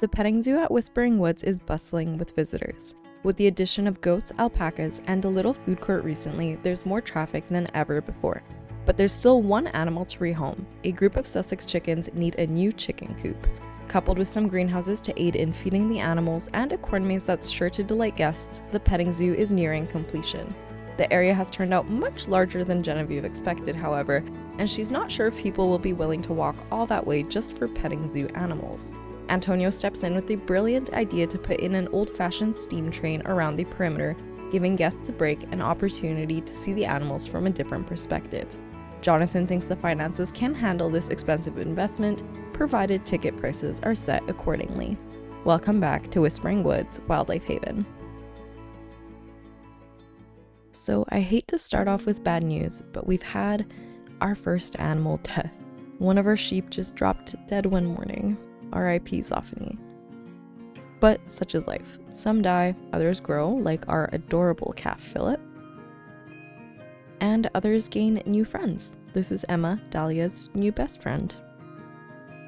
The petting zoo at Whispering Woods is bustling with visitors. With the addition of goats, alpacas, and a little food court recently, there's more traffic than ever before. But there's still one animal to rehome. A group of Sussex chickens need a new chicken coop. Coupled with some greenhouses to aid in feeding the animals and a corn maze that's sure to delight guests, the petting zoo is nearing completion. The area has turned out much larger than Genevieve expected, however, and she's not sure if people will be willing to walk all that way just for petting zoo animals. Antonio steps in with the brilliant idea to put in an old-fashioned steam train around the perimeter, giving guests a break and opportunity to see the animals from a different perspective. Jonathan thinks the finances can handle this expensive investment, provided ticket prices are set accordingly. Welcome back to Whispering Woods Wildlife Haven. So I hate to start off with bad news, but we've had our first animal death. One of our sheep just dropped dead one morning. R.I.P. Zophany. But such is life. Some die, others grow, like our adorable calf Philip. And others gain new friends. This is Emma, Dahlia's new best friend.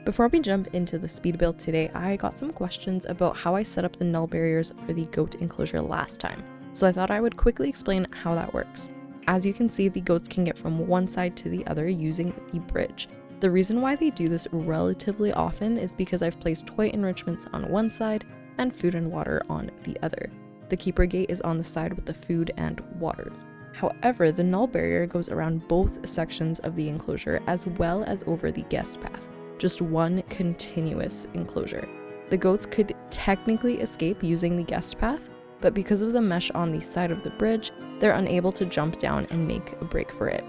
Before we jump into the speed build today, I got some questions about how I set up the null barriers for the goat enclosure last time. So I thought I would quickly explain how that works. As you can see, the goats can get from one side to the other using the bridge. The reason why they do this relatively often is because I've placed toy enrichments on one side and food and water on the other. The keeper gate is on the side with the food and water. However, the null barrier goes around both sections of the enclosure as well as over the guest path, just one continuous enclosure. The goats could technically escape using the guest path, but because of the mesh on the side of the bridge, they're unable to jump down and make a break for it.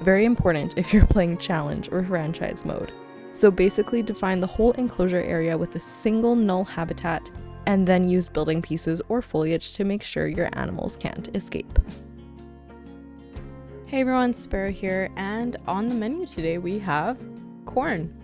Very important if you're playing challenge or franchise mode. So basically define the whole enclosure area with a single null habitat and then use building pieces or foliage to make sure your animals can't escape. Hey everyone, Sparrow here, and on the menu today we have corn.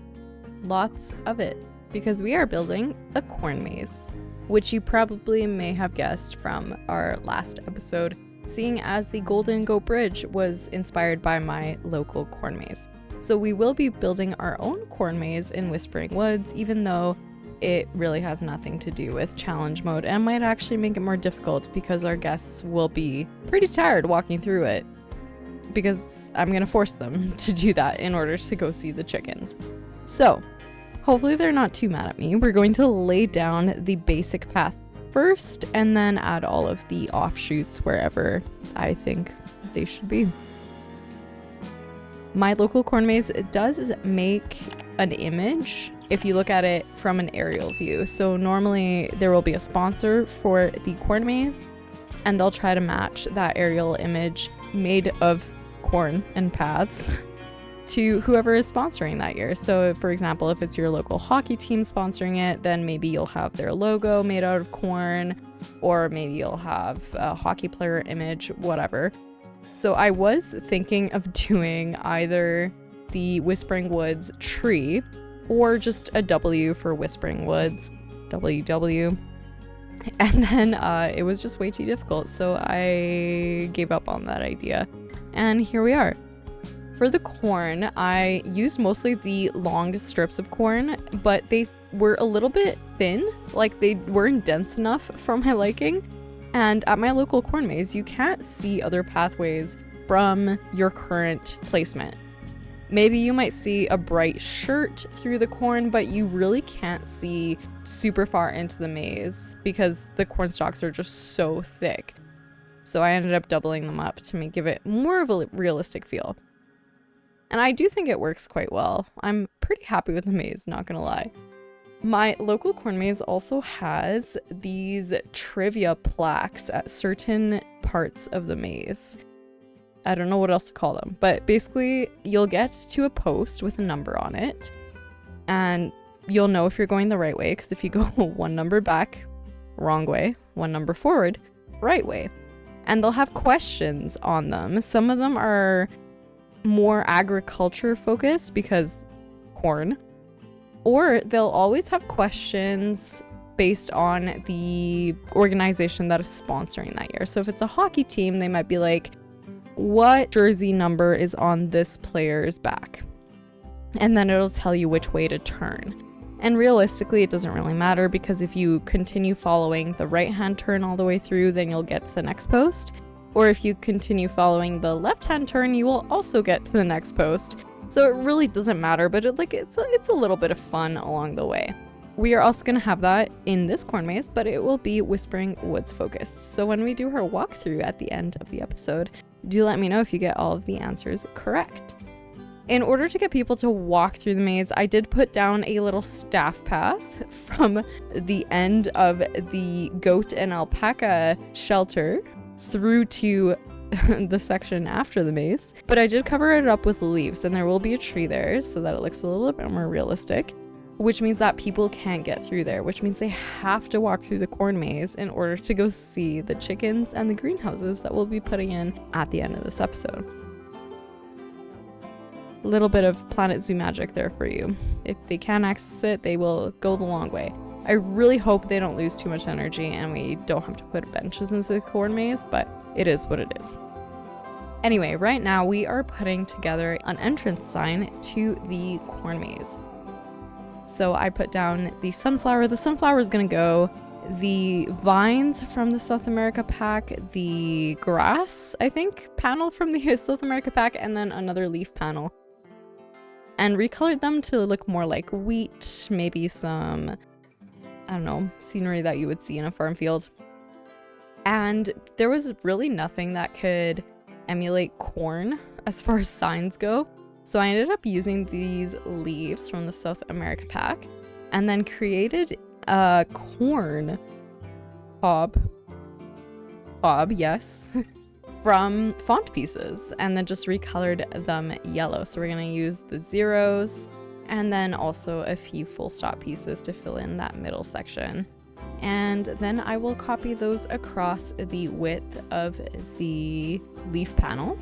Lots of it, because we are building a corn maze, which you probably may have guessed from our last episode, seeing as the Golden Goat Bridge was inspired by my local corn maze. So we will be building our own corn maze in Whispering Woods, even though it really has nothing to do with challenge mode and might actually make it more difficult because our guests will be pretty tired walking through it, because I'm gonna force them to do that in order to go see the chickens. So hopefully they're not too mad at me. We're going to lay down the basic path first and then add all of the offshoots wherever I think they should be. My local corn maze does make an image if you look at it from an aerial view. So normally there will be a sponsor for the corn maze and they'll try to match that aerial image made of corn and paths to whoever is sponsoring that year. So for example, if it's your local hockey team sponsoring it, then maybe you'll have their logo made out of corn, or maybe you'll have a hockey player image, whatever. So I was thinking of doing either the Whispering Woods tree or just a W for Whispering Woods, WW. And then it was just way too difficult, so I gave up on that idea. And here we are. For the corn, I used mostly the long strips of corn, but they were a little bit thin, like they weren't dense enough for my liking. And at my local corn maze, you can't see other pathways from your current placement. Maybe you might see a bright shirt through the corn, but you really can't see super far into the maze because the corn stalks are just so thick. So I ended up doubling them up to give it more of a realistic feel. And I do think it works quite well. I'm pretty happy with the maze, not gonna lie. My local corn maze also has these trivia plaques at certain parts of the maze. I don't know what else to call them, but basically you'll get to a post with a number on it and you'll know if you're going the right way, because if you go one number back, wrong way, one number forward, right way. And they'll have questions on them. Some of them are more agriculture focused because corn, or they'll always have questions based on the organization that is sponsoring that year. So if it's a hockey team, they might be like, what jersey number is on this player's back? And then it'll tell you which way to turn. And realistically, it doesn't really matter because if you continue following the right-hand turn all the way through, then you'll get to the next post. Or if you continue following the left-hand turn, you will also get to the next post. So it really doesn't matter, but it's a little bit of fun along the way. We are also going to have that in this corn maze, but it will be Whispering Woods focused. So when we do our walkthrough at the end of the episode, do let me know if you get all of the answers correct. In order to get people to walk through the maze, I did put down a little staff path from the end of the goat and alpaca shelter through to the section after the maze. But I did cover it up with leaves, and there will be a tree there so that it looks a little bit more realistic, which means that people can't get through there, which means they have to walk through the corn maze in order to go see the chickens and the greenhouses that we'll be putting in at the end of this episode. A little bit of Planet Zoo magic there for you. If they can access it, they will go the long way. I really hope they don't lose too much energy and we don't have to put benches into the corn maze, but it is what it is. Anyway, right now we are putting together an entrance sign to the corn maze. So I put down the sunflower. The sunflower is going to go. The vines from the South America pack, the grass, I think, panel from the South America pack, and then another leaf panel. And recolored them to look more like wheat, maybe some, I don't know, scenery that you would see in a farm field. And there was really nothing that could emulate corn as far as signs go. So I ended up using these leaves from the South America pack and then created a corn cob, yes, from font pieces, and then just recolored them yellow. So we're going to use the zeros and then also a few full stop pieces to fill in that middle section. And then I will copy those across the width of the leaf panel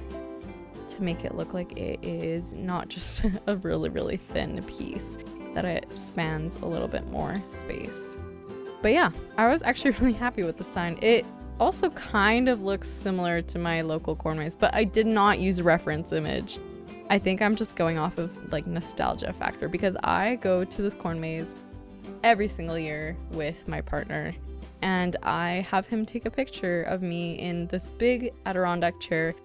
to make it look like it is not just a really thin piece, that it spans a little bit more space. But yeah, I was actually really happy with the sign. It also kind of looks similar to my local corn maze, but I did not use a reference image. I think I'm just going off of like nostalgia factor because I go to this corn maze every single year with my partner, and I have him take a picture of me in this big Adirondack chair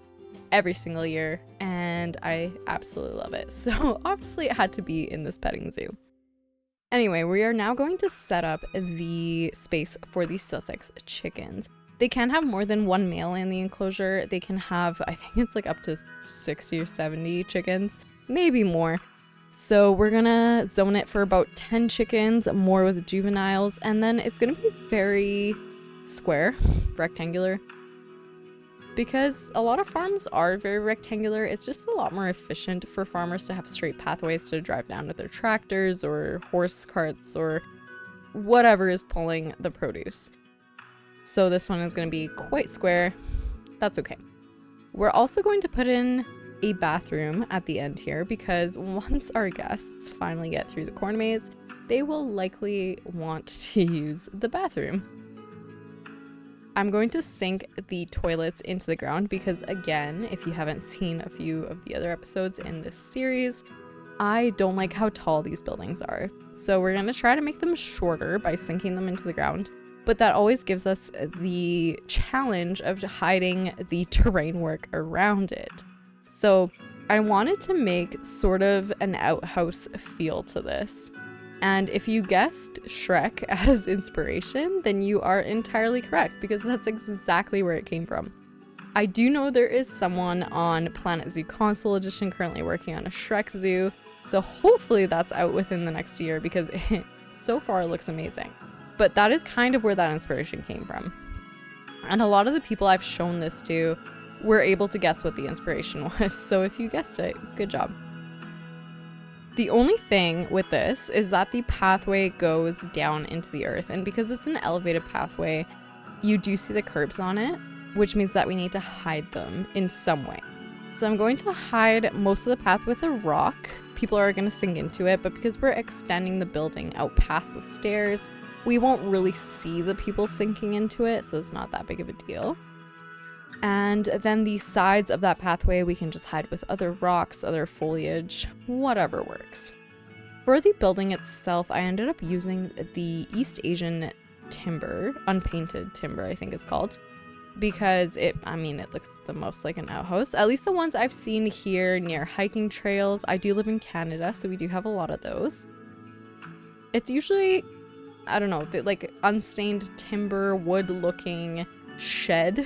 every single year, and I absolutely love it. So obviously it had to be in this petting zoo. Anyway, we are now going to set up the space for the Sussex chickens. They can have more than one male in the enclosure. They can have, I think it's like up to 60 or 70 chickens, maybe more. So we're gonna zone it for about 10 chickens, more with juveniles, and then it's gonna be very square, rectangular. Because a lot of farms are very rectangular, it's just a lot more efficient for farmers to have straight pathways to drive down with their tractors or horse carts or whatever is pulling the produce. So this one is going to be quite square. That's okay. We're also going to put in a bathroom at the end here because once our guests finally get through the corn maze, they will likely want to use the bathroom. I'm going to sink the toilets into the ground because, again, if you haven't seen a few of the other episodes in this series, I don't like how tall these buildings are. So we're going to try to make them shorter by sinking them into the ground. But that always gives us the challenge of hiding the terrain work around it. So I wanted to make sort of an outhouse feel to this. And if you guessed Shrek as inspiration, then you are entirely correct because that's exactly where it came from. I do know there is someone on Planet Zoo Console Edition currently working on a Shrek zoo. So hopefully that's out within the next year because it so far looks amazing. But that is kind of where that inspiration came from. And a lot of the people I've shown this to were able to guess what the inspiration was. So if you guessed it, good job. The only thing with this is that the pathway goes down into the earth. And because it's an elevated pathway, you do see the curbs on it, which means that we need to hide them in some way. So I'm going to hide most of the path with a rock. People are going to sink into it, but because we're extending the building out past the stairs, we won't really see the people sinking into it, so it's not that big of a deal. And then the sides of that pathway we can just hide with other rocks, other foliage, whatever works. For the building itself, I ended up using the East Asian timber, unpainted timber, I think it's called, because it looks the most like an outhouse. At least the ones I've seen here near hiking trails. I do live in Canada, so we do have a lot of those. It's usually, I don't know, like unstained timber, wood looking shed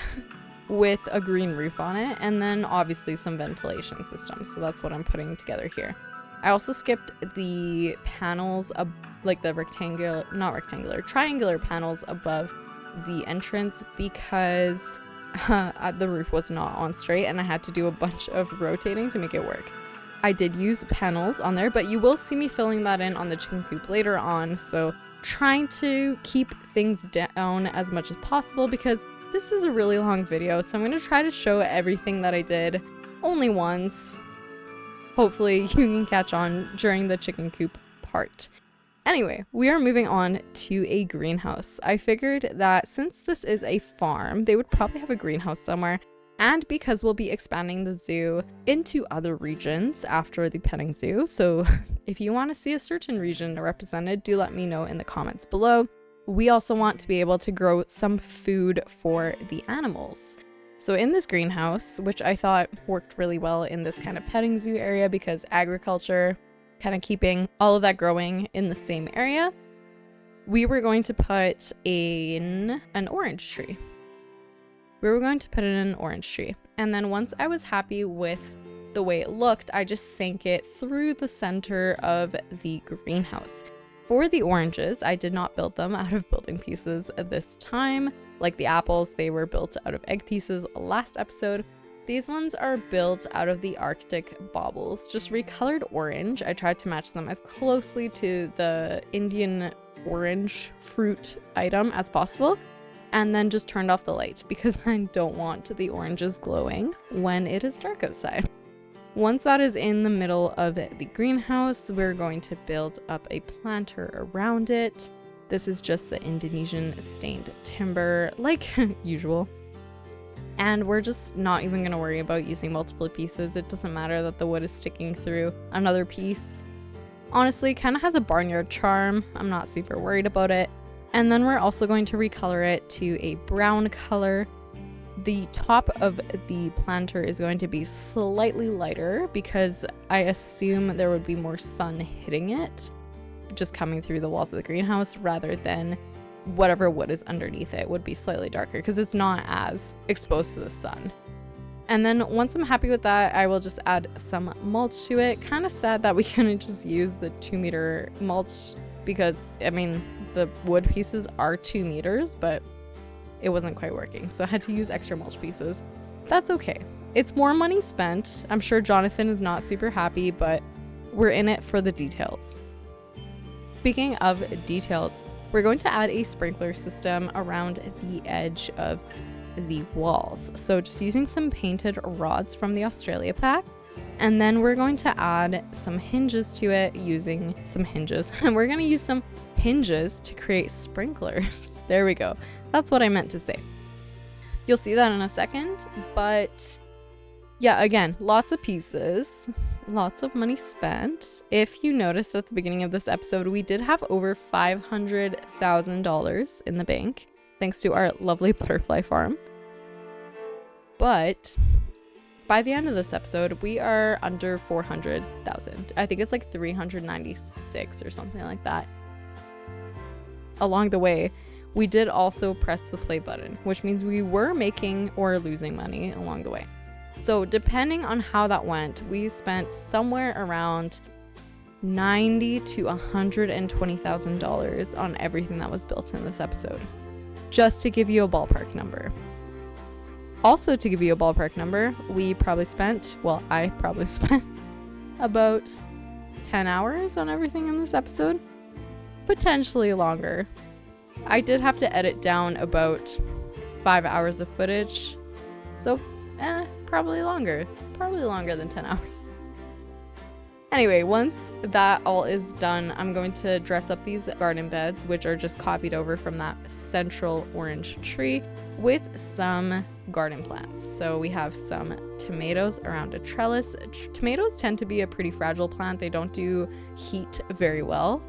with a green roof on it, and then obviously some ventilation systems. So that's what I'm putting together here. I also skipped the panels, like the triangular panels above the entrance because the roof was not on straight and I had to do a bunch of rotating to make it work. I did use panels on there, but you will see me filling that in on the chicken coop later on. So trying to keep things down as much as possible because this is a really long video. So I'm going to try to show everything that I did only once. Hopefully you can catch on during the chicken coop part. Anyway, we are moving on to a greenhouse. I figured that since this is a farm, they would probably have a greenhouse somewhere. And because we'll be expanding the zoo into other regions after the petting zoo. So if you want to see a certain region represented, do let me know in the comments below. We also want to be able to grow some food for the animals. So in this greenhouse, which I thought worked really well in this kind of petting zoo area because agriculture, kind of keeping all of that growing in the same area, we were going to put in an orange tree. And then once I was happy with the way it looked, I just sank it through the center of the greenhouse. For the oranges, I did not build them out of building pieces this time. Like the apples, they were built out of egg pieces last episode. These ones are built out of the Arctic baubles, just recolored orange. I tried to match them as closely to the Indian orange fruit item as possible, and then just turned off the light because I don't want the oranges glowing when it is dark outside. Once that is in the middle of the greenhouse, we're going to build up a planter around it. This is just the Indonesian stained timber, like usual. And we're just not even going to worry about using multiple pieces. It doesn't matter that the wood is sticking through another piece. Honestly, kind of has a barnyard charm. I'm not super worried about it. And then we're also going to recolor it to a brown color. The top of the planter is going to be slightly lighter because I assume there would be more sun hitting it, just coming through the walls of the greenhouse, rather than whatever wood is underneath it would be slightly darker because it's not as exposed to the sun. And then once I'm happy with that, I will just add some mulch to it. Kind of sad that we couldn't just use the 2-meter mulch because, I mean, the wood pieces are 2 meters, but it wasn't quite working. So I had to use extra mulch pieces. That's okay. It's more money spent. I'm sure Jonathan is not super happy, but we're in it for the details. Speaking of details, we're going to add a sprinkler system around the edge of the walls. So just using some painted rods from the Australia pack. And then we're going to add some hinges to it using some hinges. And we're going to use some hinges to create sprinklers. There we go. That's what I meant to say. You'll see that in a second. But yeah, again, lots of pieces. Lots of money spent. If you noticed at the beginning of this episode, we did have over $500,000 in the bank, thanks to our lovely butterfly farm. But by the end of this episode, we are under 400,000. I think it's like 396 or something like that. Along the way, we did also press the play button, which means we were making or losing money along the way. So depending on how that went, we spent somewhere around $90,000 to $120,000 on everything that was built in this episode, just to give you a ballpark number. Also, to give you a ballpark number, I probably spent about 10 hours on everything in this episode, potentially longer. I did have to edit down about 5 hours of footage, so probably longer than 10 hours. Anyway, once that all is done, I'm going to dress up these garden beds, which are just copied over from that central orange tree, with some garden plants. So we have some tomatoes around a trellis. Tomatoes tend to be a pretty fragile plant. They don't do heat very well.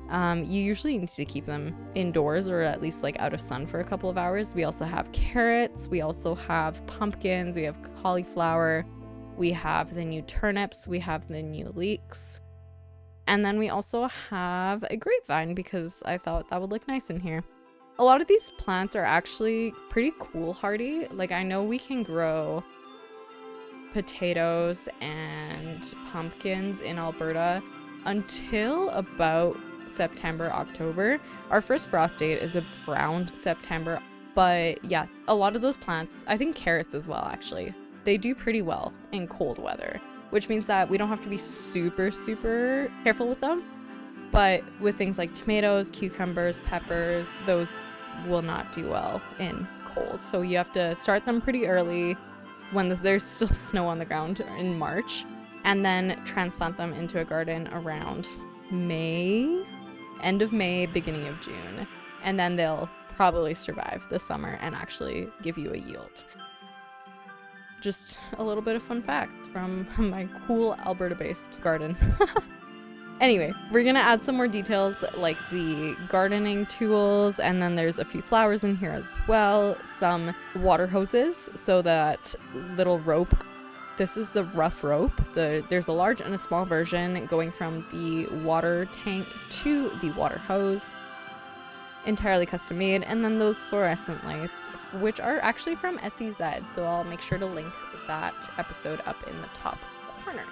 You usually need to keep them indoors or at least like out of sun for a couple of hours. We also have carrots. We also have pumpkins. We have cauliflower. We have the new turnips, we have the new leeks, and then we also have a grapevine because I thought that would look nice in here. A lot of these plants are actually pretty cool hardy. Like I know we can grow potatoes and pumpkins in Alberta until about September, October. Our first frost date is around September, but yeah, a lot of those plants, I think carrots as well actually, they do pretty well in cold weather, which means that we don't have to be super careful with them. But with things like tomatoes, cucumbers, peppers, those will not do well in cold. So you have to start them pretty early when there's still snow on the ground in March, and then transplant them into a garden around May, end of May, beginning of June. And then they'll probably survive the summer and actually give you a yield. Just a little bit of fun facts from my cool Alberta-based garden. Anyway, we're gonna add some more details like the gardening tools, and then there's a few flowers in here as well, some water hoses, so that little rope. This is the rough rope. There's a large and a small version going from the water tank to the water hose. Entirely custom made, and then those fluorescent lights, which are actually from SEZ, so I'll make sure to link that episode up in the top corner.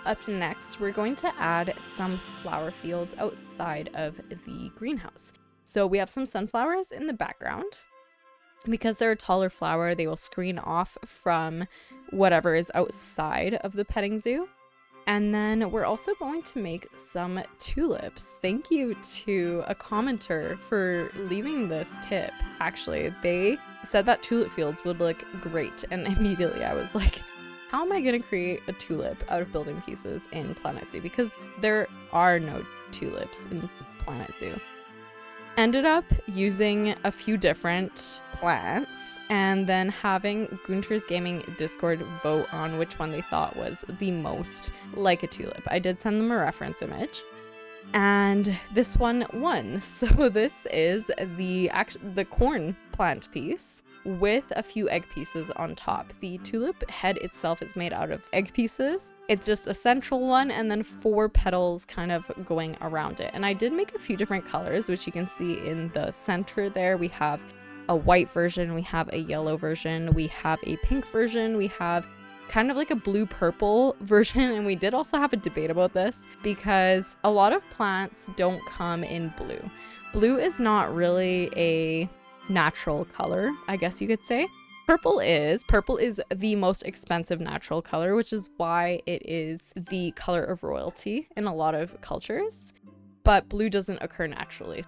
Up next, we're going to add some flower fields outside of the greenhouse. So we have some sunflowers in the background. Because they're a taller flower, they will screen off from whatever is outside of the petting zoo. And then we're also going to make some tulips. Thank you to a commenter for leaving this tip. Actually, they said that tulip fields would look great. And immediately I was like, how am I going to create a tulip out of building pieces in Planet Zoo? Because there are no tulips in Planet Zoo. Ended up using a few different plants and then having Gunter's Gaming Discord vote on which one they thought was the most like a tulip. I did send them a reference image and this one won. So this is the corn plant piece with a few egg pieces on top. The tulip head itself is made out of egg pieces. It's just a central one and then 4 petals kind of going around it. And I did make a few different colors, which you can see in the center there. We have a white version, we have a yellow version, we have a pink version, we have kind of like a blue-purple version, and we did also have a debate about this because a lot of plants don't come in blue. Blue is not really a natural color, I guess you could say. Purple is the most expensive natural color, which is why it is the color of royalty in a lot of cultures, but blue doesn't occur naturally.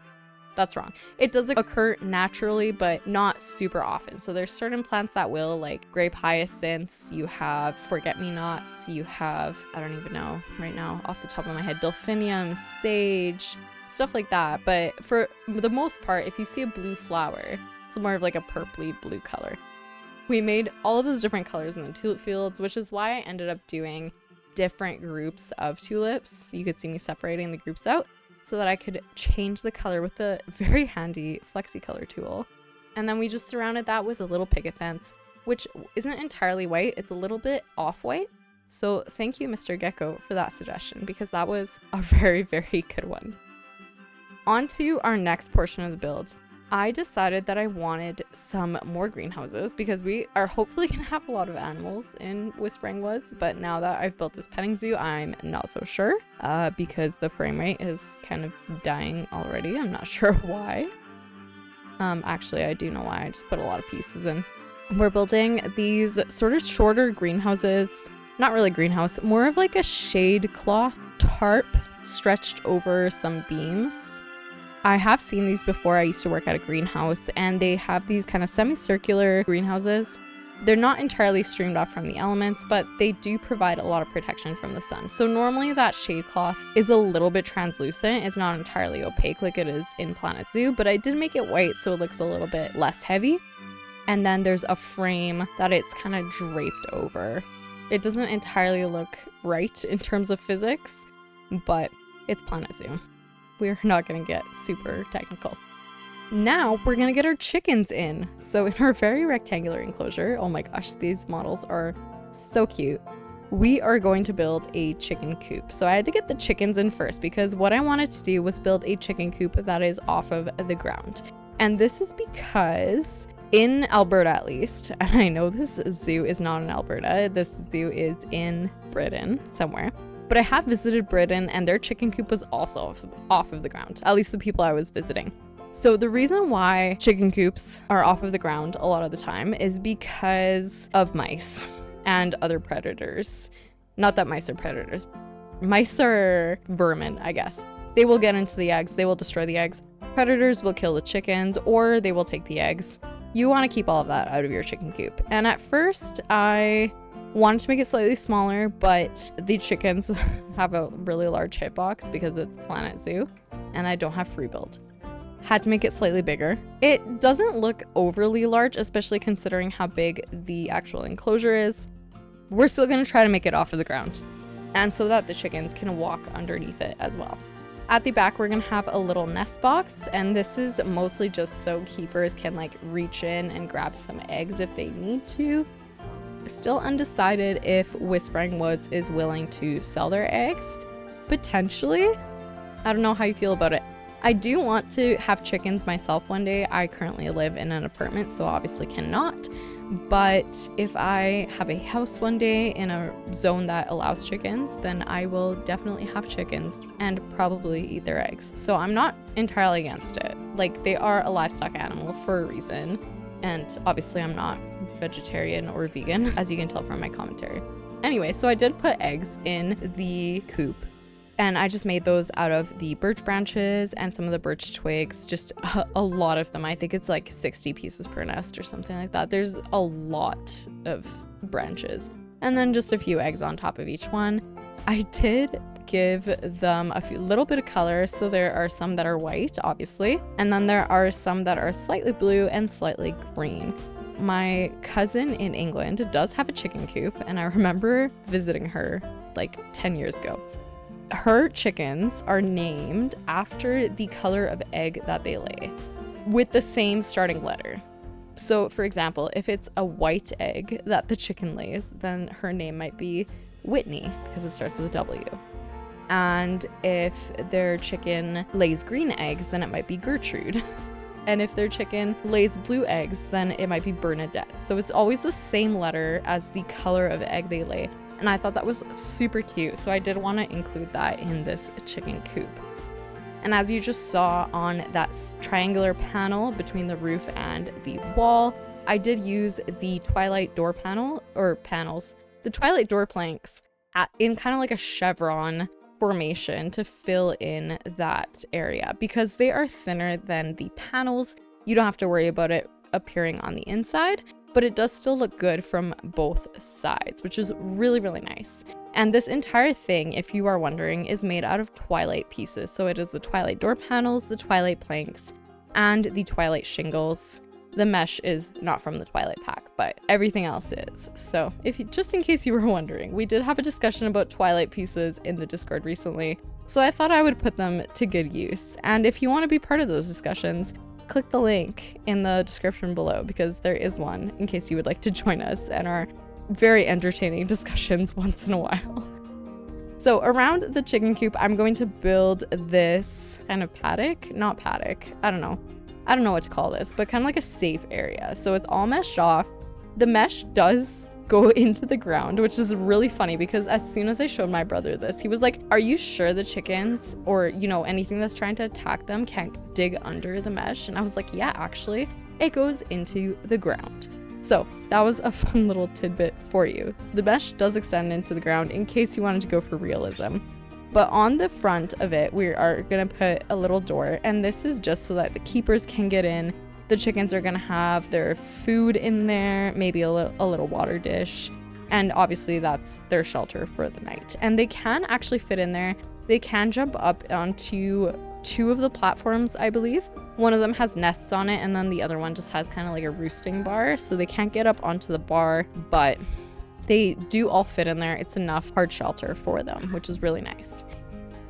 That's wrong. It does occur naturally, but not super often. So there's certain plants that will, like grape hyacinths, you have forget-me-nots, you have, I don't even know right now off the top of my head, delphinium, sage, stuff like that. But for the most part, if you see a blue flower, it's more of like a purpley blue color. We made all of those different colors in the tulip fields, which is why I ended up doing different groups of tulips. You could see me separating the groups out so that I could change the color with the very handy flexi color tool. And then we just surrounded that with a little picket fence, which isn't entirely white. It's a little bit off-white. So thank you, Mr. Gecko, for that suggestion, because that was a very, very good one. On to our next portion of the build. I decided that I wanted some more greenhouses because we are hopefully going to have a lot of animals in Whispering Woods, but now that I've built this petting zoo, I'm not so sure because the frame rate is kind of dying already. I'm not sure why. Actually, I do know why. I just put a lot of pieces in. We're building these sort of shorter greenhouses, not really greenhouse, more of like a shade cloth tarp stretched over some beams. I have seen these before. I used to work at a greenhouse and they have these kind of semicircular greenhouses They're not entirely streamed off from the elements, but they do provide a lot of protection from the sun. So normally that shade cloth is a little bit translucent. It's not entirely opaque like it is in Planet Zoo, but I did make it white so it looks a little bit less heavy. And then there's a frame that it's kind of draped over. It doesn't entirely look right in terms of physics, but it's Planet Zoo. We're not gonna get super technical. Now we're gonna get our chickens in. So in our very rectangular enclosure, oh my gosh, these models are so cute. We are going to build a chicken coop. So I had to get the chickens in first because what I wanted to do was build a chicken coop that is off of the ground. And this is because in Alberta at least, and I know this zoo is not in Alberta, this zoo is in Britain somewhere, but I have visited Britain and their chicken coop was also off of the ground, at least the people I was visiting. So the reason why chicken coops are off of the ground a lot of the time is because of mice and other predators. Not that mice are predators. Mice are vermin, I guess. They will get into the eggs, they will destroy the eggs. Predators will kill the chickens or they will take the eggs. You want to keep all of that out of your chicken coop. And at first I wanted to make it slightly smaller, but the chickens have a really large hitbox because it's Planet Zoo and I don't have free build. Had to make it slightly bigger. It doesn't look overly large, especially considering how big the actual enclosure is. We're still gonna try to make it off of the ground, and so that the chickens can walk underneath it as well. At the back, we're gonna have a little nest box, and this is mostly just so keepers can like reach in and grab some eggs if they need to. Still undecided if Whispering Woods is willing to sell their eggs. Potentially. I don't know how you feel about it. I do want to have chickens myself one day. I currently live in an apartment, so obviously cannot. But if I have a house one day in a zone that allows chickens, then I will definitely have chickens and probably eat their eggs. So I'm not entirely against it. Like, they are a livestock animal for a reason. And obviously I'm not vegetarian or vegan, as you can tell from my commentary. Anyway, so I did put eggs in the coop. And I just made those out of the birch branches and some of the birch twigs, just a lot of them. I think it's like 60 pieces per nest or something like that. There's a lot of branches. And then just a few eggs on top of each one. I did give them a little bit of color, so there are some that are white, obviously. And then there are some that are slightly blue and slightly green. My cousin in England does have a chicken coop, and I remember visiting her like 10 years ago. Her chickens are named after the color of egg that they lay with the same starting letter. So for example, if it's a white egg that the chicken lays, then her name might be Whitney because it starts with a W. And if their chicken lays green eggs, then it might be Gertrude. And if their chicken lays blue eggs, then it might be Bernadette. So it's always the same letter as the color of egg they lay. And I thought that was super cute, so I did want to include that in this chicken coop. And as you just saw on that triangular panel between the roof and the wall, I did use the twilight door the twilight door planks in kind of like a chevron formation to fill in that area. Because they are thinner than the panels, you don't have to worry about it appearing on the inside. But it does still look good from both sides, which is really, really nice. And this entire thing, if you are wondering, is made out of twilight pieces. So it is the twilight door panels, the twilight planks, and the twilight shingles. The mesh is not from the twilight pack, but everything else is. So just in case you were wondering, we did have a discussion about twilight pieces in the Discord recently. So I thought I would put them to good use. And if you want to be part of those discussions, click the link in the description below because there is one in case you would like to join us and our very entertaining discussions once in a while. So around the chicken coop, I'm going to build this kind of paddock, I don't know what to call this, but kind of like a safe area. So it's all meshed off. The mesh does go into the ground, which is really funny because as soon as I showed my brother this, he was like, are you sure the chickens or, anything that's trying to attack them can't dig under the mesh? And I was like, yeah, actually, it goes into the ground. So that was a fun little tidbit for you. The mesh does extend into the ground in case you wanted to go for realism. But on the front of it, we are going to put a little door, and this is just so that the keepers can get in The chickens are gonna have their food in there, maybe a little water dish, and obviously that's their shelter for the night. And they can actually fit in there. They can jump up onto 2 of the platforms, I believe. One of them has nests on it, and then the other one just has kind of like a roosting bar, so they can't get up onto the bar, but they do all fit in there. It's enough hard shelter for them, which is really nice.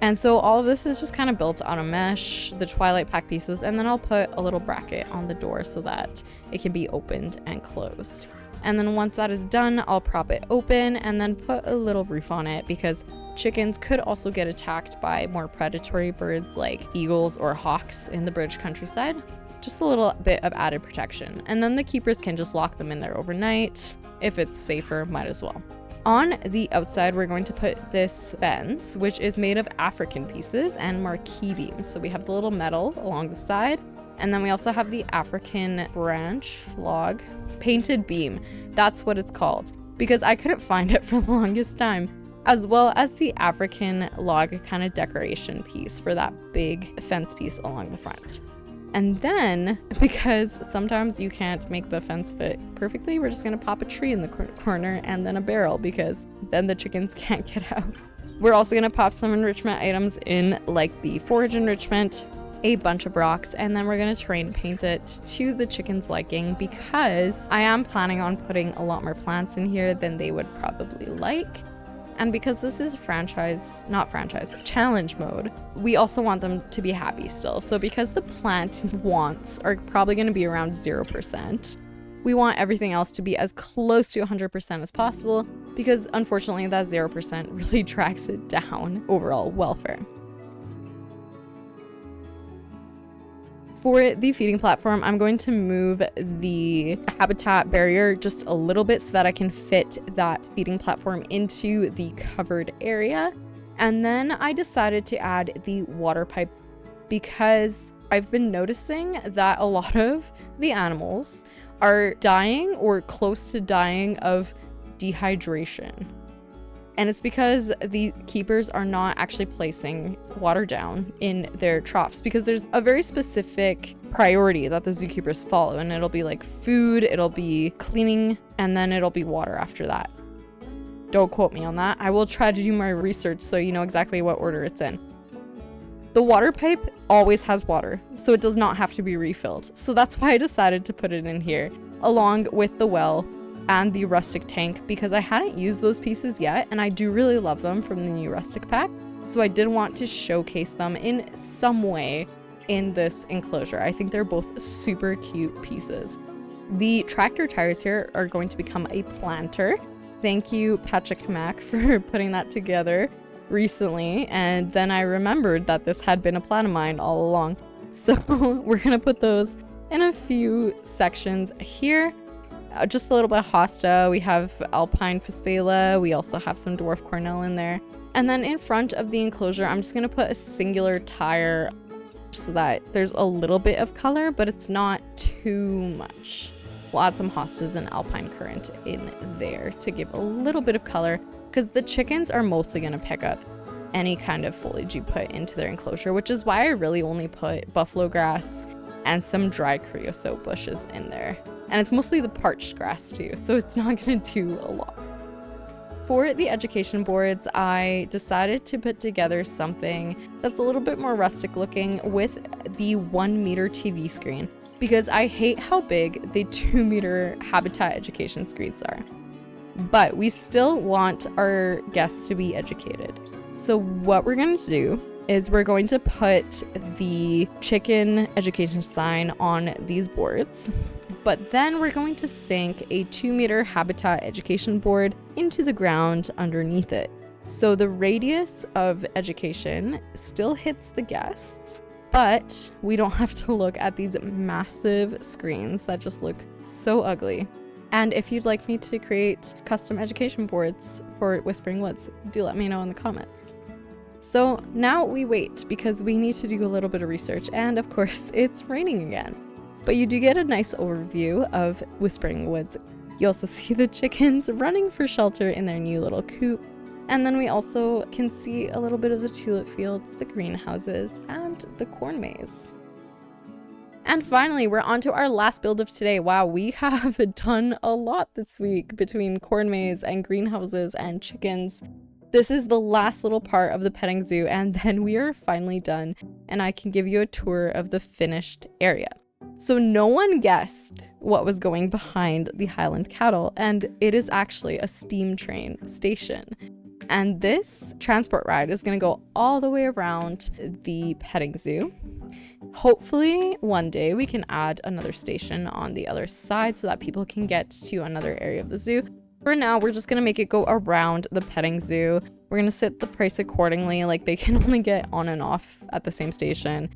And so all of this is just kind of built on a mesh, the Twilight Pack pieces, and then I'll put a little bracket on the door so that it can be opened and closed. And then once that is done, I'll prop it open and then put a little roof on it, because chickens could also get attacked by more predatory birds like eagles or hawks in the British countryside. Just a little bit of added protection. And then the keepers can just lock them in there overnight. If it's safer, might as well. On the outside, we're going to put this fence, which is made of African pieces and marquee beams. So we have the little metal along the side, and then we also have the African branch log painted beam. That's what it's called, because I couldn't find it for the longest time, as well as the African log kind of decoration piece for that big fence piece along the front. And then, because sometimes you can't make the fence fit perfectly, we're just gonna pop a tree in the corner and then a barrel, because then the chickens can't get out. We're also gonna pop some enrichment items in, like the forage enrichment, a bunch of rocks, and then we're gonna terrain paint it to the chickens' liking, because I am planning on putting a lot more plants in here than they would probably like. And because this is challenge mode, we also want them to be happy still. So because the plant wants are probably going to be around 0%, we want everything else to be as close to 100% as possible, because unfortunately that 0% really drags it down overall welfare. For the feeding platform, I'm going to move the habitat barrier just a little bit so that I can fit that feeding platform into the covered area. And then I decided to add the water pipe, because I've been noticing that a lot of the animals are dying or close to dying of dehydration. And it's because the keepers are not actually placing water down in their troughs, because there's a very specific priority that the zookeepers follow, and it'll be like food, it'll be cleaning, and then it'll be water after that. Don't quote me on that. I will try to do my research so you know exactly what order it's in. The water pipe always has water, so it does not have to be refilled. So that's why I decided to put it in here, along with the well and the rustic tank, because I hadn't used those pieces yet, and I do really love them from the new rustic pack, so I did want to showcase them in some way in this enclosure. I think they're both super cute pieces. The tractor tires here are going to become a planter. Thank you, Patrick Kamak, for putting that together recently, and then I remembered that this had been a plan of mine all along. So we're gonna put those in a few sections here. Just a little bit of hosta. We have alpine phacelia. We also have some dwarf cornel in there. And then in front of the enclosure, I'm just going to put a singular tire so that there's a little bit of color, but it's not too much. We'll add some hostas and alpine currant in there to give a little bit of color, because the chickens are mostly going to pick up any kind of foliage you put into their enclosure, which is why I really only put buffalo grass and some dry creosote bushes in there. And it's mostly the parched grass too, so it's not gonna do a lot. For the education boards, I decided to put together something that's a little bit more rustic looking with the 1 meter TV screen, because I hate how big the 2 meter habitat education screens are. But we still want our guests to be educated. So what we're gonna do is we're going to put the chicken education sign on these boards, but then we're going to sink a 2 meter habitat education board into the ground underneath it. So the radius of education still hits the guests, but we don't have to look at these massive screens that just look so ugly. And if you'd like me to create custom education boards for Whispering Woods, do let me know in the comments. So now we wait, because we need to do a little bit of research, and of course it's raining again. But you do get a nice overview of Whispering Woods. You also see the chickens running for shelter in their new little coop. And then we also can see a little bit of the tulip fields, the greenhouses, and the corn maze. And finally, we're on to our last build of today. Wow, we have done a lot this week between corn maze and greenhouses and chickens. This is the last little part of the petting zoo, and then we are finally done, and I can give you a tour of the finished area. So no one guessed what was going behind the Highland cattle, and it is actually a steam train station. And this transport ride is going to go all the way around the petting zoo. Hopefully one day we can add another station on the other side so that people can get to another area of the zoo. For now, we're just going to make it go around the petting zoo. We're going to set the price accordingly, like they can only get on and off at the same station.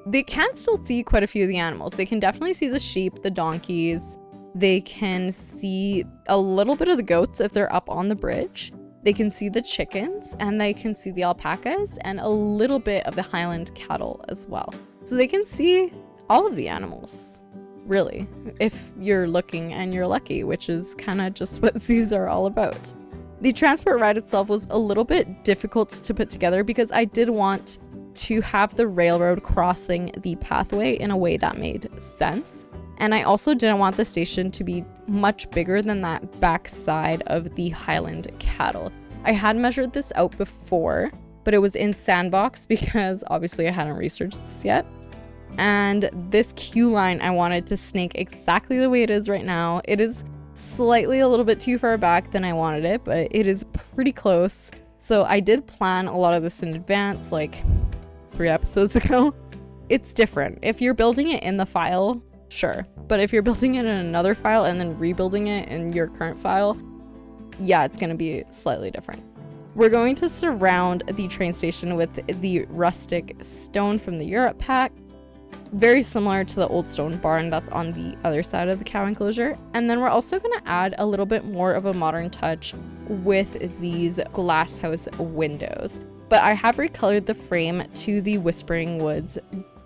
They can still see quite a few of the animals. They can definitely see the sheep, the donkeys. They can see a little bit of the goats if they're up on the bridge. They can see the chickens, and they can see the alpacas and a little bit of the Highland cattle as well. So they can see all of the animals, really, if you're looking and you're lucky, which is kind of just what zoos are all about. The transport ride itself was a little bit difficult to put together because I did want to have the railroad crossing the pathway in a way that made sense. And I also didn't want the station to be much bigger than that back side of the Highland cattle. I had measured this out before, but it was in sandbox because obviously I hadn't researched this yet. And this queue line I wanted to snake exactly the way it is right now. It is slightly a little bit too far back than I wanted it, but it is pretty close. So I did plan a lot of this in advance, like 3 episodes ago. It's different. If you're building it in the file, sure. But if you're building it in another file and then rebuilding it in your current file, yeah, it's going to be slightly different. We're going to surround the train station with the rustic stone from the Europe pack, very similar to the old stone barn that's on the other side of the cow enclosure. And then we're also going to add a little bit more of a modern touch with these glass house windows. But I have recolored the frame to the Whispering Woods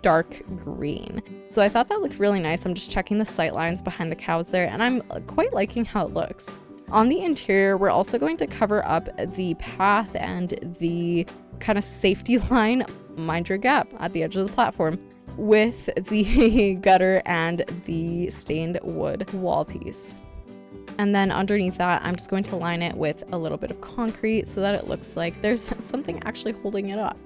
dark green. So I thought that looked really nice. I'm just checking the sight lines behind the cows there, and I'm quite liking how it looks. On the interior, we're also going to cover up the path and the kind of safety line, mind your gap, at the edge of the platform with the gutter and the stained wood wall piece. And then underneath that, I'm just going to line it with a little bit of concrete so that it looks like there's something actually holding it up.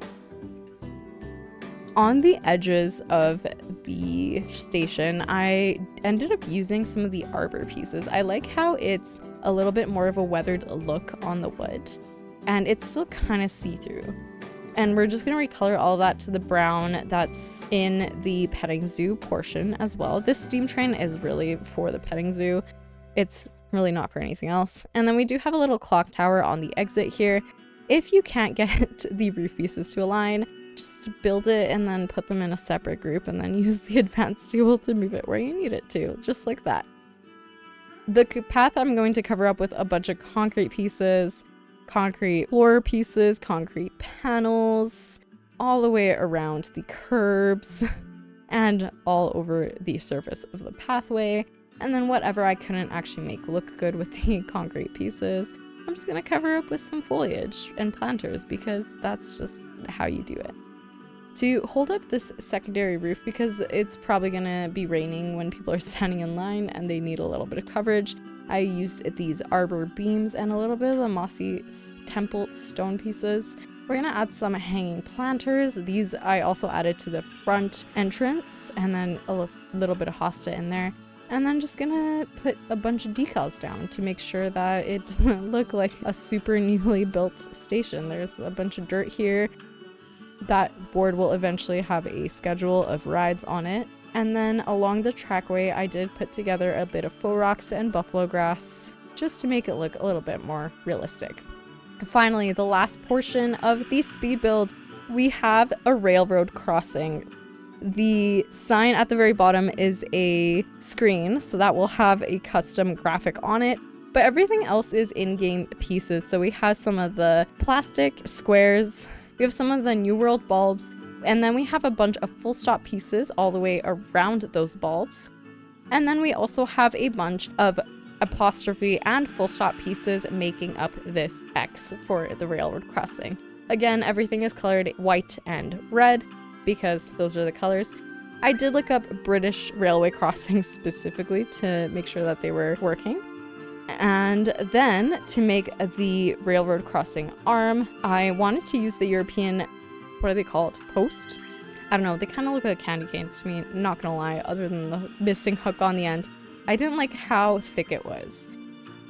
On the edges of the station, I ended up using some of the arbor pieces. I like how it's a little bit more of a weathered look on the wood, and it's still kind of see-through. And we're just going to recolor all of that to the brown that's in the petting zoo portion as well. This steam train is really for the petting zoo. It's really not for anything else. And then we do have a little clock tower on the exit here. If you can't get the roof pieces to align, just build it and then put them in a separate group and then use the advanced tool to move it where you need it to, just like that. The path I'm going to cover up with a bunch of concrete pieces, concrete floor pieces, concrete panels, all the way around the curbs and all over the surface of the pathway. And then whatever I couldn't actually make look good with the concrete pieces, I'm just going to cover up with some foliage and planters because that's just how you do it. To hold up this secondary roof, because it's probably going to be raining when people are standing in line and they need a little bit of coverage, I used these arbor beams and a little bit of the mossy temple stone pieces. We're going to add some hanging planters. These I also added to the front entrance, and then a little bit of hosta in there. And then just gonna put a bunch of decals down to make sure that it doesn't look like a super newly built station. There's a bunch of dirt here. That board will eventually have a schedule of rides on it. And then along the trackway, I did put together a bit of faux rocks and buffalo grass just to make it look a little bit more realistic. And finally, the last portion of the speed build, we have a railroad crossing. The sign at the very bottom is a screen, so that will have a custom graphic on it, but everything else is in-game pieces. So we have some of the plastic squares, we have some of the New World bulbs, and then we have a bunch of full stop pieces all the way around those bulbs. And then we also have a bunch of apostrophe and full stop pieces making up this X for the railroad crossing. Again, everything is colored white and red, because those are the colors. I did look up British railway crossings specifically to make sure that they were working. And then to make the railroad crossing arm, I wanted to use the European, what are they called? Post? I don't know, they kind of look like candy canes to me, not gonna lie, other than the missing hook on the end. I didn't like how thick it was.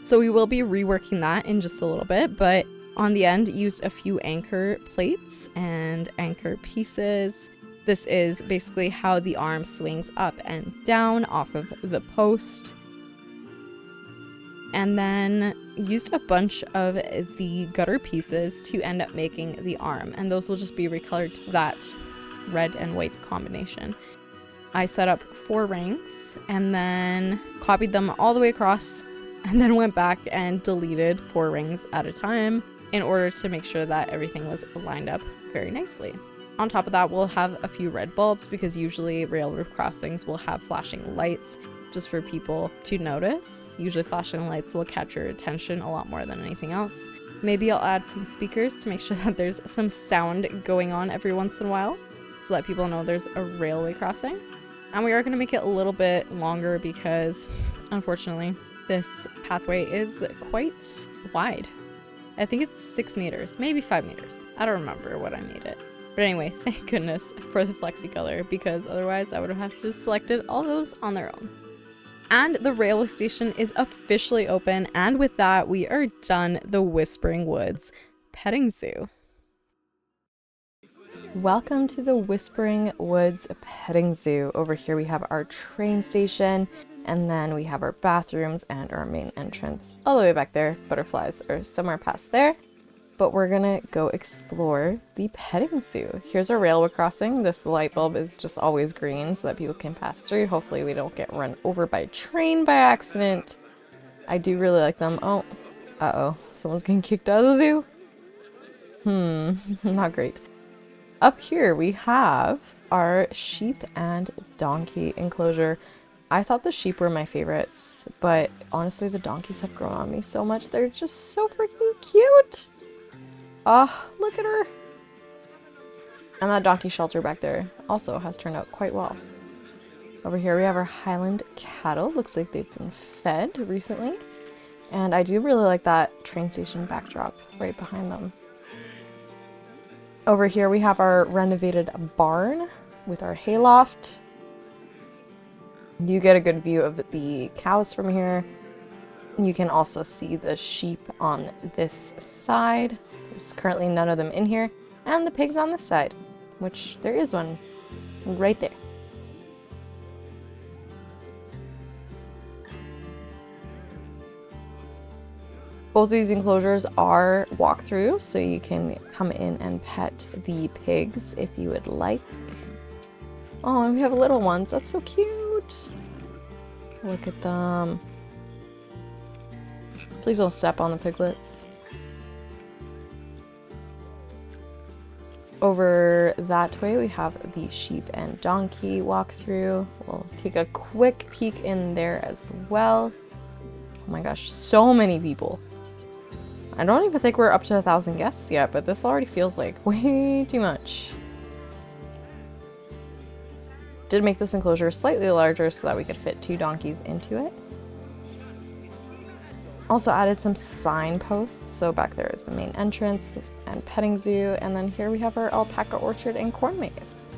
So we will be reworking that in just a little bit, but on the end used a few anchor plates and anchor pieces. This is basically how the arm swings up and down off of the post. And then used a bunch of the gutter pieces to end up making the arm. And those will just be recolored to that red and white combination. I set up 4 rings and then copied them all the way across and then went back and deleted 4 rings at a time in order to make sure that everything was lined up very nicely. On top of that, we'll have a few red bulbs because usually railroad crossings will have flashing lights just for people to notice. Usually flashing lights will catch your attention a lot more than anything else. Maybe I'll add some speakers to make sure that there's some sound going on every once in a while so that people know there's a railway crossing. And we are going to make it a little bit longer because unfortunately this pathway is quite wide. I think it's 6 meters, maybe 5 meters. I don't remember what I made it. But anyway, thank goodness for the flexi color because otherwise I would have had to selected all those on their own. And the railway station is officially open, and with that we are done the Whispering Woods petting zoo. Welcome to the Whispering Woods petting zoo. Over here we have our train station, and then we have our bathrooms and our main entrance all the way back there. Butterflies are somewhere past there. But we're gonna go explore the petting zoo. Here's our railway crossing. This light bulb is just always green so that people can pass through. Hopefully we don't get run over by a train by accident. I do really like them. Oh, uh-oh. Someone's getting kicked out of the zoo. Not great. Up here we have our sheep and donkey enclosure. I thought the sheep were my favorites, but honestly the donkeys have grown on me so much. They're just so freaking cute. Oh, look at her. And that donkey shelter back there also has turned out quite well. Over here we have our Highland cattle. Looks like they've been fed recently. And I do really like that train station backdrop right behind them. Over here we have our renovated barn with our hayloft. You get a good view of the cows from here. You can also see the sheep on this side. There's currently none of them in here. And the pigs on this side, which there is one right there. Both of these enclosures are walkthrough, so you can come in and pet the pigs if you would like. Oh, and we have little ones. That's so cute. Look at them. Please don't step on the piglets. Over that way we have the sheep and donkey walkthrough. We'll take a quick peek in there as well. Oh my gosh, so many people. I don't even think we're up to 1,000 guests yet, but this already feels like way too much. Did make this enclosure slightly larger so that we could fit 2 donkeys into it. Also added some signposts. So back there is the main entrance and petting zoo, and then here we have our alpaca orchard and corn maze.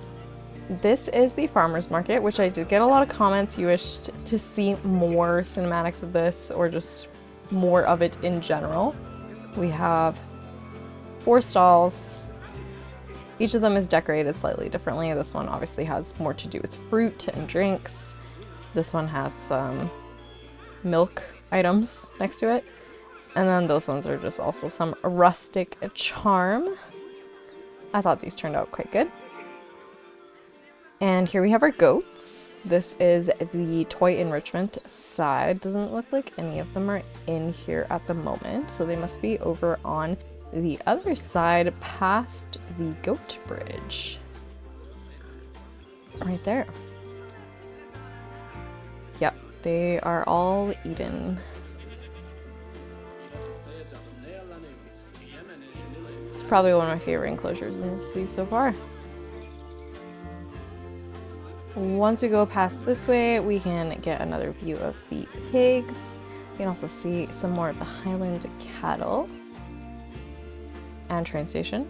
This is the farmers market, which I did get a lot of comments. You wished to see more cinematics of this or just more of it in general. We have 4 stalls. Each of them is decorated slightly differently. This one obviously has more to do with fruit and drinks. This one has some milk items next to it. And then those ones are just also some rustic charm. I thought these turned out quite good. And here we have our goats. This is the toy enrichment side. Doesn't look like any of them are in here at the moment, so they must be over on the other side past the goat bridge. Right there. Yep, they are all eaten. It's probably one of my favorite enclosures in the zoo so far. Once we go past this way, we can get another view of the pigs. You can also see some more of the Highland cattle and train station.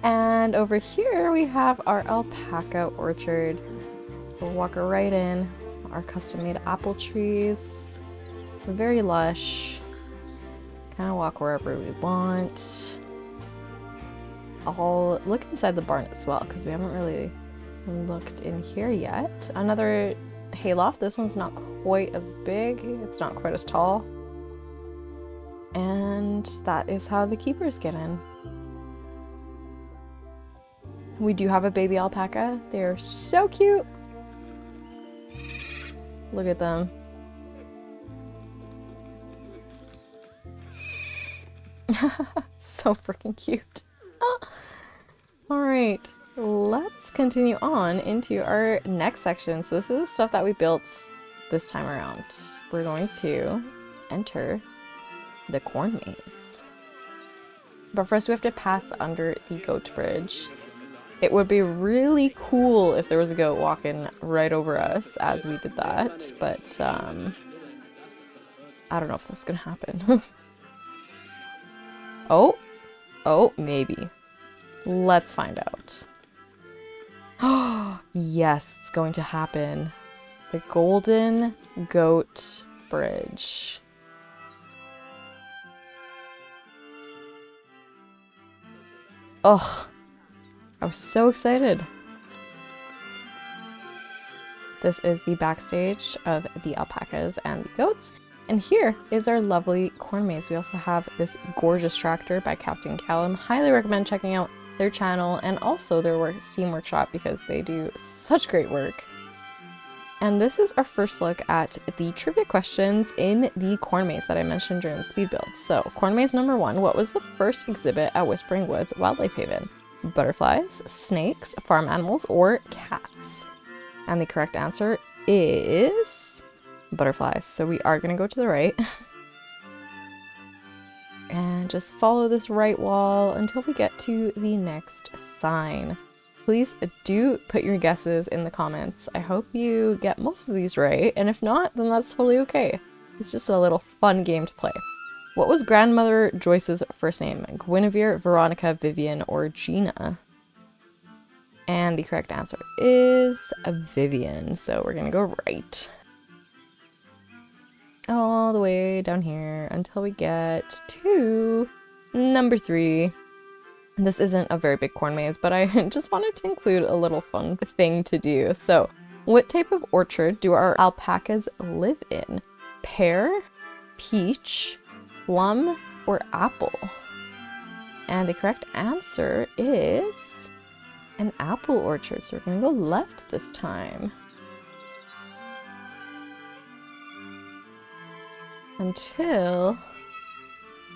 And over here we have our alpaca orchard. So we'll walk right in. Our custom made apple trees. Very lush. Kind of walk wherever we want. I'll look inside the barn as well because we haven't really looked in here yet. Another hayloft. This one's not quite as big. It's not quite as tall. And that is how the keepers get in. We do have a baby alpaca. They're so cute. Look at them. So freaking cute. All right, let's continue on into our next section. So this is the stuff that we built this time around. We're going to enter the corn maze. But first we have to pass under the goat bridge. It would be really cool if there was a goat walking right over us as we did that, but I don't know if that's gonna happen. Oh, maybe. Let's find out. Oh, yes, it's going to happen. The Golden Goat Bridge. Oh, I was so excited. This is the backstage of the alpacas and the goats. And here is our lovely corn maze. We also have this gorgeous tractor by Captain Callum. Highly recommend checking out their channel and also their Steam Workshop because they do such great work. And this is our first look at the trivia questions in the corn maze that I mentioned during the speed build. So, corn maze number 1, what was the first exhibit at Whispering Woods Wildlife Haven? Butterflies, snakes, farm animals, or cats? And the correct answer is butterflies. So we are going to go to the right and just follow this right wall until we get to the next sign. Please do put your guesses in the comments. I hope you get most of these right, and if not, then that's totally okay. It's just a little fun game to play. What was grandmother Joyce's first name? Guinevere, Veronica, Vivian, or Gina? And the correct answer is Vivian. So we're gonna go right. All the way down here until we get to number 3. This isn't a very big corn maze, but I just wanted to include a little fun thing to do. So, what type of orchard do our alpacas live in? Pear, peach, plum, or apple? And the correct answer is an apple orchard. So we're gonna go left this time. Until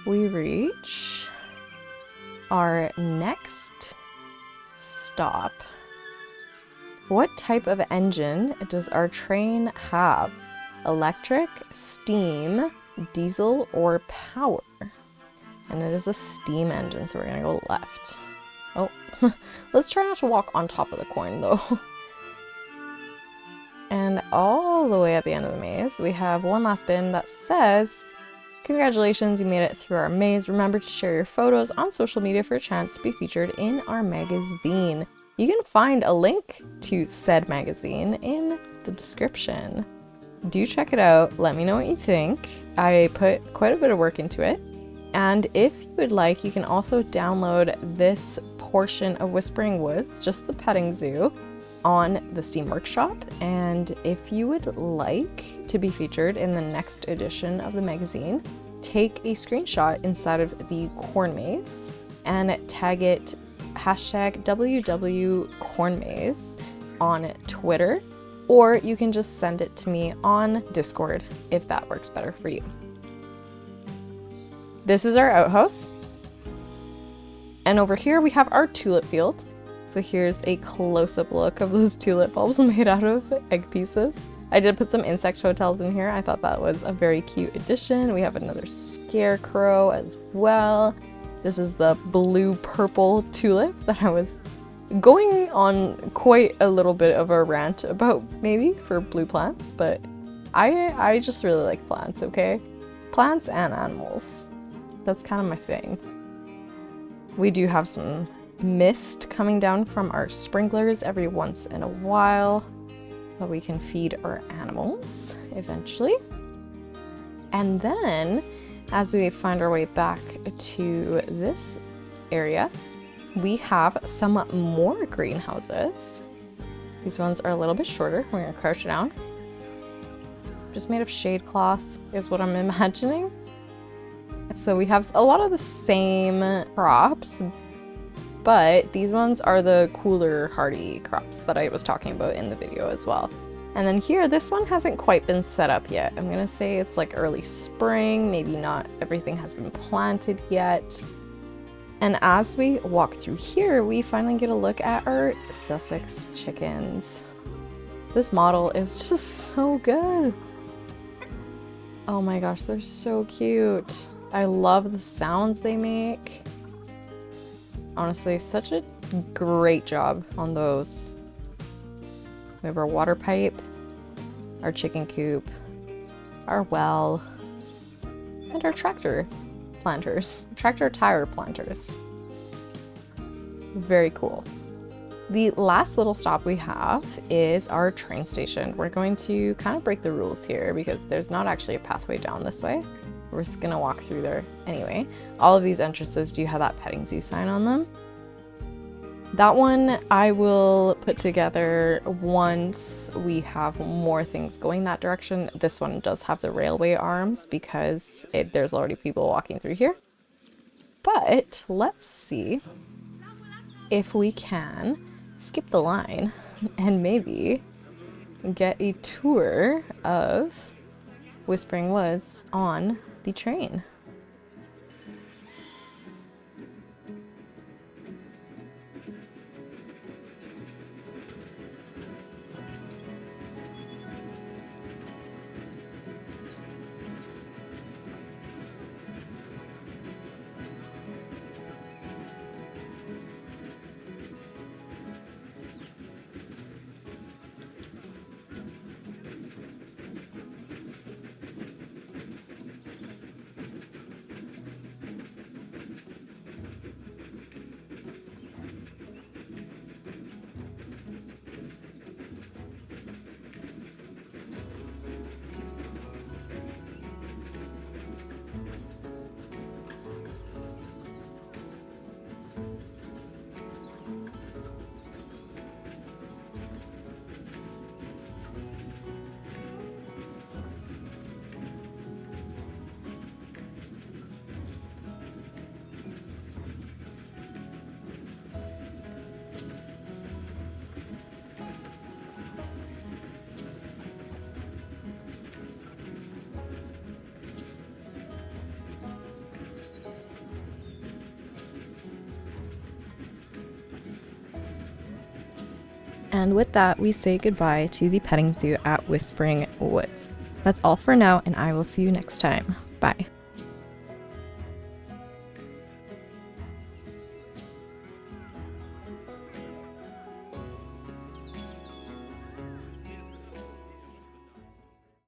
we reach our next stop. What type of engine does our train have? Electric, steam, diesel, or power? And it is a steam engine, so we're gonna go left. Oh, let's try not to walk on top of the coin though. And all the way at the end of the maze, we have one last bin that says, congratulations, you made it through our maze. Remember to share your photos on social media for a chance to be featured in our magazine. You can find a link to said magazine in the description. Do check it out. Let me know what you think. I put quite a bit of work into it. And if you would like, you can also download this portion of Whispering Woods, just the petting zoo, on the Steam Workshop. And if you would like to be featured in the next edition of the magazine, take a screenshot inside of the corn maze and tag it #WWCornmaze on Twitter, or you can just send it to me on Discord if that works better for you. This is our outhouse. And over here we have our tulip field. So here's a close-up look of those tulip bulbs made out of egg pieces. I did put some insect hotels in here. I thought that was a very cute addition. We have another scarecrow as well. This is the blue-purple tulip that I was going on quite a little bit of a rant about maybe for blue plants, but I just really like plants, okay? Plants and animals. That's kind of my thing. We do have some mist coming down from our sprinklers every once in a while that we can feed our animals eventually. And then as we find our way back to this area, we have some more greenhouses. These ones are a little bit shorter. We're gonna crouch down. Just made of Shadecloth is what I'm imagining. So we have a lot of the same crops, but these ones are the cooler hardy crops that I was talking about in the video as well. And then here, this one hasn't quite been set up yet. I'm gonna say it's like early spring, maybe not everything has been planted yet. And as we walk through here, we finally get a look at our Sussex chickens. This model is just so good. Oh my gosh, they're so cute. I love the sounds they make. Honestly, such a great job on those. We have our water pipe, our chicken coop, our well, and our tractor planters, tractor tire planters. Very cool. The last little stop we have is our train station. We're going to kind of break the rules here because there's not actually a pathway down this way. We're just gonna walk through there anyway. All of these entrances do have that petting zoo sign on them. That one I will put together once we have more things going that direction. This one does have the railway arms because there's already people walking through here. But let's see if we can skip the line and maybe get a tour of Whispering Woods on the train. And with that, we say goodbye to the petting zoo at Whispering Woods. That's all for now, and I will see you next time. Bye.